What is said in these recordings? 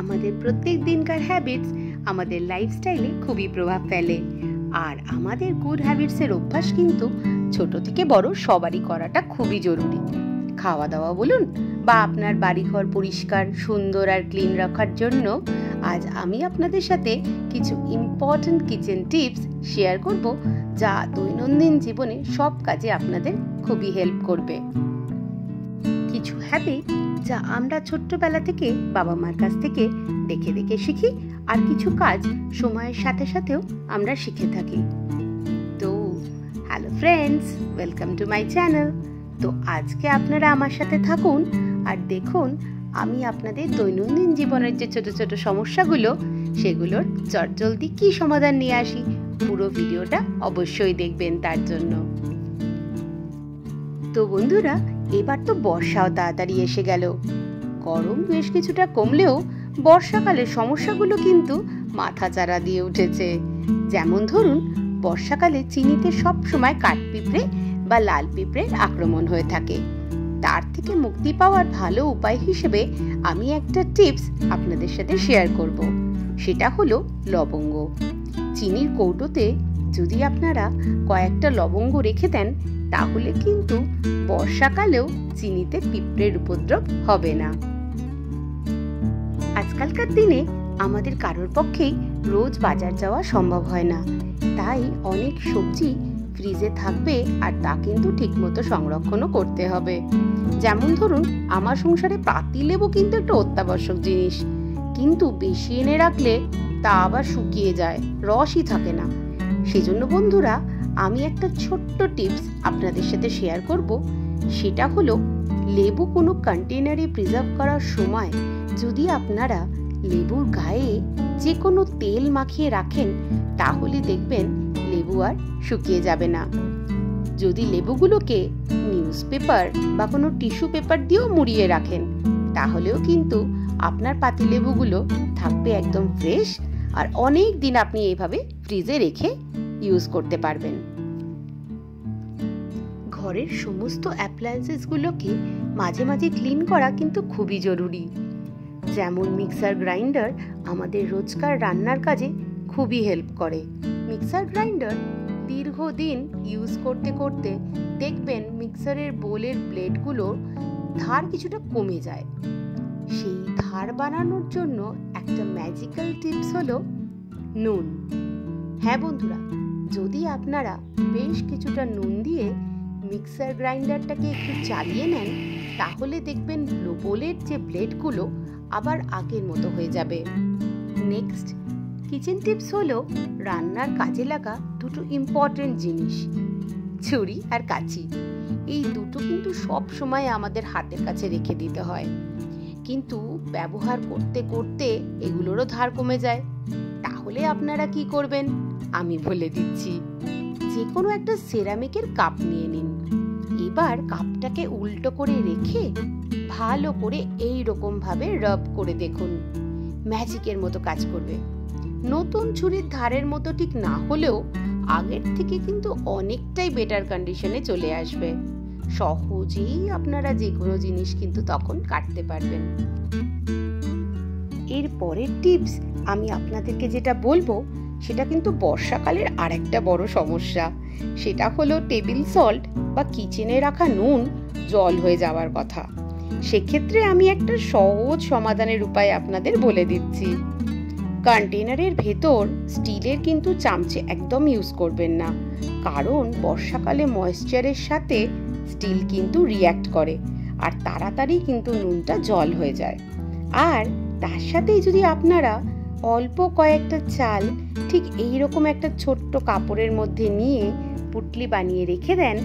আমাদের প্রত্যেক দিনকার হ্যাবিটস আমাদের লাইফস্টাইলে খুবই প্রভাব ফেলে। আর আমাদের গুড হ্যাবিটসের অভ্যাস কিন্তু ছোট থেকে বড় সবারই করাটা খুবই জরুরি। খাওয়া দাওয়া বলুন বা আপনার বাড়িঘর পরিষ্কার সুন্দর আর ক্লিন রাখার জন্য আজ আমি আপনাদের সাথে কিছু ইম্পর্টেন্ট কিচেন টিপস শেয়ার করব, যা দৈনন্দিন জীবনে সব কাজে আপনাদের খুবই হেল্প করবে। কিছু হ্যাবিট যা আমরা ছোট্টবেলা থেকে বাবা মার কাছ থেকে দেখে দেখে শিখি, আর কিছু কাজ সময়ের সাথে সাথেও আমরা শিখে থাকি। তো hello friends, welcome to my channel. তো আজকে আপনারা আমার সাথে থাকুন আর দেখুন আমি আপনাদের দৈনন্দিন জীবনের যে ছোট ছোট সমস্যাগুলো সেগুলোর চটজলদি কি সমাধান নিয়ে আসি। পুরো ভিডিওটা অবশ্যই দেখবেন তার জন্য। তো বন্ধুরা, এবার তো বর্ষাও তাড়াতাড়ি এসে গেল। গরম বেশ কিছুটা কমলেও বর্ষাকালের সমস্যাগুলো কিন্তু মাথাচাড়া দিয়ে উঠেছে। যেমন ধরুন, বর্ষাকালে চিনিতে সব সময় কাঠপিঁপড়ে বা লাল পিঁপড়ের আক্রমণ হয়ে থাকে। তার থেকে মুক্তি পাওয়ার ভালো উপায় হিসেবে আমি একটা টিপস আপনাদের সাথে শেয়ার করব। সেটা হলো লবঙ্গ। চিনির কৌটোতে যদি আপনারা কয়েকটা লবঙ্গ রেখে দেন, তাহলে কিন্তু বর্ষাকালেও চিনিতে পিঁপড়ের উপদ্রব হবে না। আজকালকার দিনে আমাদের কারোর পক্ষেই রোজ বাজার যাওয়া সম্ভব হয় না, তাই অনেক সবজি ফ্রিজে থাকবে আর তা কিন্তু ঠিকমতো সংরক্ষণও করতে হবে। যেমন ধরুন, আমার সংসারে পাতিলেবু কিন্তু একটা অত্যাবশ্যক জিনিস, কিন্তু বেশি এনে রাখলে তা আবার শুকিয়ে যায়, রসই থাকে না। সেজন্য বন্ধুরা, আমি একটা ছোট্ট টিপস আপনাদের সাথে শেয়ার করব। সেটা হলো, লেবু কোনো কন্টেনারে প্রিজার্ভ করার সময় যদি আপনারা লেবুর গায়ে যে কোনো তেল মাখিয়ে রাখেন, তাহলে দেখবেন লেবু আর শুকিয়ে যাবে না। যদি লেবুগুলোকে নিউজ পেপার বা কোনো টিস্যু পেপার দিয়েও মুড়িয়ে রাখেন, তাহলেও কিন্তু আপনার পাতিলেবুগুলো থাকবে একদম ফ্রেশ, আর অনেক দিন আপনি এইভাবে ফ্রিজে রেখে ইউজ করতে পারবেন। ঘরের সমস্ত অ্যাপ্লায়েন্সেসগুলোকে মাঝে মাঝে ক্লিন করা কিন্তু খুবই জরুরি। যেমন মিক্সার গ্রাইন্ডার আমাদের রোজকার রান্নার কাজে খুবই হেল্প করে। মিক্সার গ্রাইন্ডার দীর্ঘদিন ইউজ করতে করতে দেখবেন মিক্সারের বোলের ব্লেডগুলোর ধার কিছুটা কমে যায়। সেই ধার বানানোর জন্য একটা ম্যাজিক্যাল টিপস হলো নুন। হ্যাঁ বন্ধুরা, যদি আপনারা বেশ কিছুটা নুন দিয়ে মিক্সার গ্রাইন্ডারটাকে একটু চালিয়ে নেন, তাহলে দেখবেন বোলের যে ব্লেডগুলো আবার আগের মতো হয়ে যাবে। নেক্সট কিচেন টিপস হলো রান্নার কাজে লাগা দুটো ইম্পর্টেন্ট জিনিস, ছুরি আর কাঁচি। এই দুটো কিন্তু সব সময় আমাদের হাতের কাছে রেখে দিতে হয়, কিন্তু ব্যবহার করতে করতে এগুলোরও ধার কমে যায়। তাহলে আপনারা কি করবেন আমি বলে দিচ্ছি। যে কোনো একটা সেরামিকের কাপ নিয়ে নিন। এবার কাপটাকে উল্টো করে রেখে ভালো করে এই রকম ভাবে রাব করে দেখুন, ম্যাজিকের মতো কাজ করবে। নতুন ছুরির ধারের মতো ঠিক না হলেও আগের থেকে কিন্তু অনেকটাই বেটার কন্ডিশনে চলে আসবে। সহজেই আপনারা যে কোনো জিনিস কিন্তু তখন কাটতে পারবেন। এর পরের টিপস আমি আপনাদেরকে যেটা বলবো, সেটা কিন্তু বর্ষাকালের আরেকটা বড় সমস্যা। সেটা হলো টেবিল সল্ট বা কিচেনে রাখা নুন জল হয়ে যাওয়ার কথা। সেক্ষেত্রে আমি একটা সহজ সমাধানের উপায় আপনাদের বলে দিচ্ছি। কন্টেনারের ভেতর স্টিলের কিন্তু চামচে একদম ইউজ করবেন না, কারণ বর্ষাকালে ময়েশ্চারের সাথে স্টিল কিন্তু রিঅ্যাক্ট করে আর তাড়াতাড়ি কিন্তু নুনটা জল হয়ে যায়। আর তার সাথেই যদি আপনারা অল্প কয়েকটা চাল ঠিক এইরকম একটা ছোট্ট কাপড়ের মধ্যে নিয়ে পুটলি বানিয়ে রেখে দেন,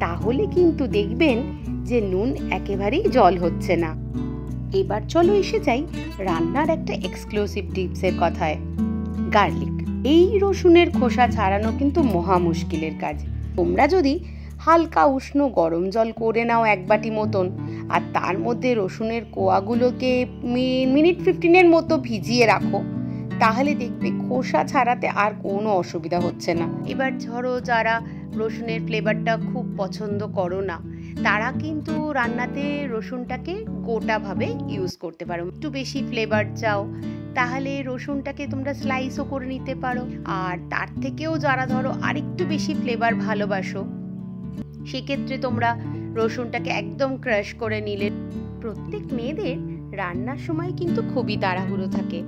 তাহলে কিন্তু দেখবেন যে নুন একেবারেই জল হচ্ছে না। এবার চলো এসে যাই রান্নার একটা এক্সক্লুসিভ টিপসের কথায়, গার্লিক। এই রসুনের খোসা ছাড়ানো কিন্তু মহা মুশকিলের কাজ। তোমরা যদি হালকা উষ্ণ গরম জল করে নাও এক বাটি মতন, আর তার মধ্যে রসুনের কোয়াগুলোকে মিনিট 15 মতো ভিজিয়ে রাখো, তাহলে দেখবে খোসা ছাড়াতে আর কোনো অসুবিধা হচ্ছে না। এবার ধরো যারা রসুনের ফ্লেভারটা খুব পছন্দ করো না, তারা কিন্তু রান্নাতে রসুনটাকে গোটাভাবে ইউজ করতে পারো। একটু বেশি ফ্লেভার চাও তাহলে রসুনটাকে তোমরা স্লাইসও করে নিতে পারো। আর তার থেকেও যারা ধরো আরেকটু বেশি ফ্লেভার ভালোবাসো সেক্ষেত্রে তোমরা রসুনটাকে একদম ক্রাশ করে নিলে। প্রত্যেক মেয়েদের রান্নার সময় কিন্তু খুবই তাড়াহুড়ো থাকে,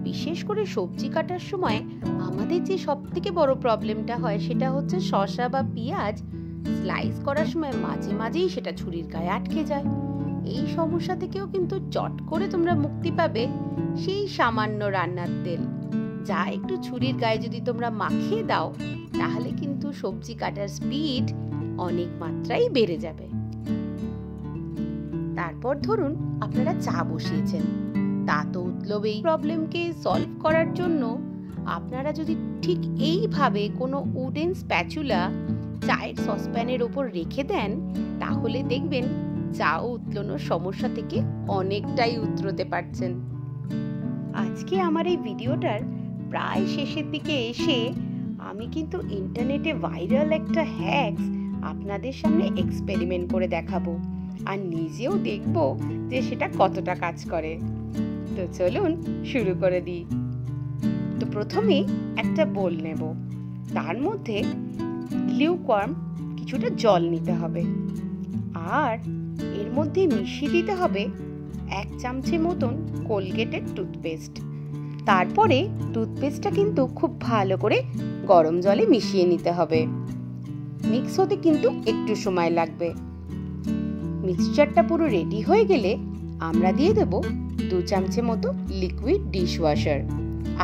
বিশেষ করে সবজি কাটার সময় আমাদের যে সবথেকে বড় প্রবলেমটা হয় সেটা হচ্ছে শসা বা পেঁয়াজ স্লাইস করার সময় মাঝে মাঝেই সেটা ছুরির গায়ে আটকে যায়। এই সমস্যা থেকেও কিন্তু চট করে তোমরা মুক্তি পাবে সেই সামান্য রান্নার তেল, যা একটু ছুরির গায়ে যদি তোমরা মাখিয়ে দাও তাহলে কিন্তু সবজি কাটার স্পিড অনেক মাত্রায় বেড়ে যাবে। তারপর ধরুন আপনারা চা বসিয়েছেন, তা তো উতলবেই। প্রবলেমকে সলভ করার জন্য আপনারা যদি ঠিক এইভাবে কোনো উডেন স্প্যাচুলা চায়ের সসপ্যানের ওপর রেখে দেন তাহলে দেখবেন চা উতলানোর সমস্যা থেকে অনেকটাই উতরতে পারছেন। আজকে আমার এই ভিডিওটার প্রায় শেষের দিকে এসে আমি কিন্তু ইন্টারনেটে ভাইরাল একটা হ্যাকস আপনাদের সামনে এক্সপেরিমেন্ট করে দেখাবো আর নিজেও দেখবো যে সেটা কতটা কাজ করে। তো চলুন শুরু করে দিই। তো প্রথমে একটা বোল নেব, তার মধ্যে লিউকওয়ার্ম কিছুটা জল নিতে হবে আর এর মধ্যে মিশিয়ে দিতে হবে 1 চামচের মতন কোলগেটের টুথপেস্ট। তারপরে টুথপেস্টটা কিন্তু খুব ভালো করে গরম জলে মিশিয়ে নিতে হবে। মিক্স হতে কিন্তু একটু সময় লাগবে। মিক্সচারটা পুরো রেডি হয়ে গেলে আমরা দিয়ে দেব 2 চামচের মতো লিকুইড ডিশওয়াশার।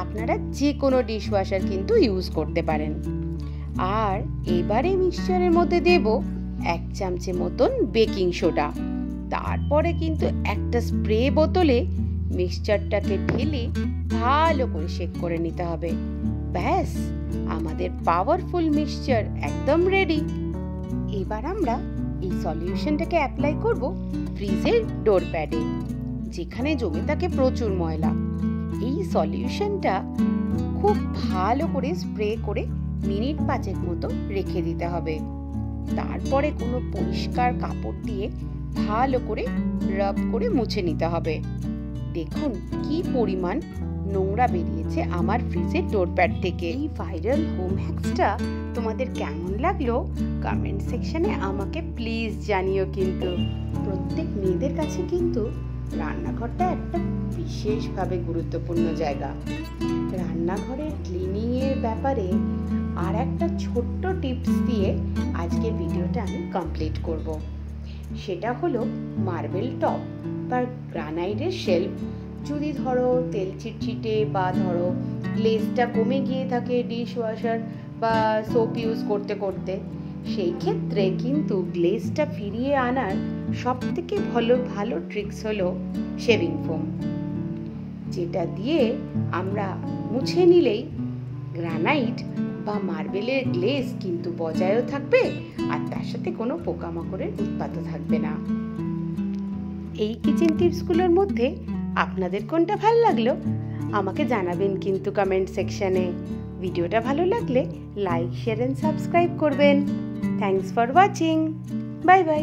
আপনারা যে কোনো ডিশওয়াশার কিন্তু ইউজ করতে পারেন। আর এবারে মিক্সচারের মধ্যে দেব 1 চামচের মতন বেকিং সোডা। তারপরে কিন্তু একটা স্প্রে বোতলে মিক্সচারটাকে ঢেলে ভালো করে শেক করে নিতে হবে। ব্যাস, আমাদের পাওয়ারফুল মিক্সচার একদম রেডি। এবার আমরা এই সলিউশনটাকে অ্যাপ্লাই করব ফ্রিজের ডোর প্যাডে, যেখানে জমে থাকে প্রচুর ময়লা। এই সলিউশনটা খুব ভালো করে স্প্রে করে মিনিট 5 মতো রেখে দিতে হবে। তারপরে কোনো পরিষ্কার কাপড় দিয়ে ভালো করে রাব করে মুছে নিতে হবে। দেখুন কি পরিমাণ নোংরা বেরিয়েছে আমার ফ্রিজের ডোর প্যাড থেকে। এই ভাইরাল হোম হ্যাকসটা তোমাদের কেমন লাগলো কমেন্ট সেকশনে আমাকে প্লিজ জানিও। কিন্তু প্রত্যেক মেয়েদের কাছে কিন্তু রান্নাঘরটা একটা বিশেষভাবে গুরুত্বপূর্ণ জায়গা। রান্নাঘরের ক্লিনিং এর ব্যাপারে আর একটা ছোট্ট টিপস দিয়ে আজকের ভিডিওটা আমি কমপ্লিট করব। সেটা হলো মার্বেল টপ বা গ্রানাইটের শেলফ যদি ধরো তেল চিটচিটে বা ধরো গ্লেজটা কমে গিয়ে থাকে ডিশওয়াশার বা সোপ ইউজ করতে করতে, সেই ক্ষেত্রে কিন্তু গ্লেজটা ফিরিয়ে আনার সবথেকে ভালো ট্রিক্স হলো শেভিং ফোম, যেটা দিয়ে আমরা মুছে নিলেই গ্রানাইট বা মার্বেলের গ্লেজ কিন্তু বজায়ও থাকবে আর তার সাথে কোনো পোকামাকড়ের উৎপাতও থাকবে না। এই কিচেন টিপসগুলোর মধ্যে আপনাদের কোনটা ভালো লাগলো আমাকে জানাবেন কিন্তু কমেন্ট সেকশনে। ভিডিওটা ভালো লাগলে লাইক, শেয়ার এন্ড সাবস্ক্রাইব করবেন। Thanks for watching. Bye bye.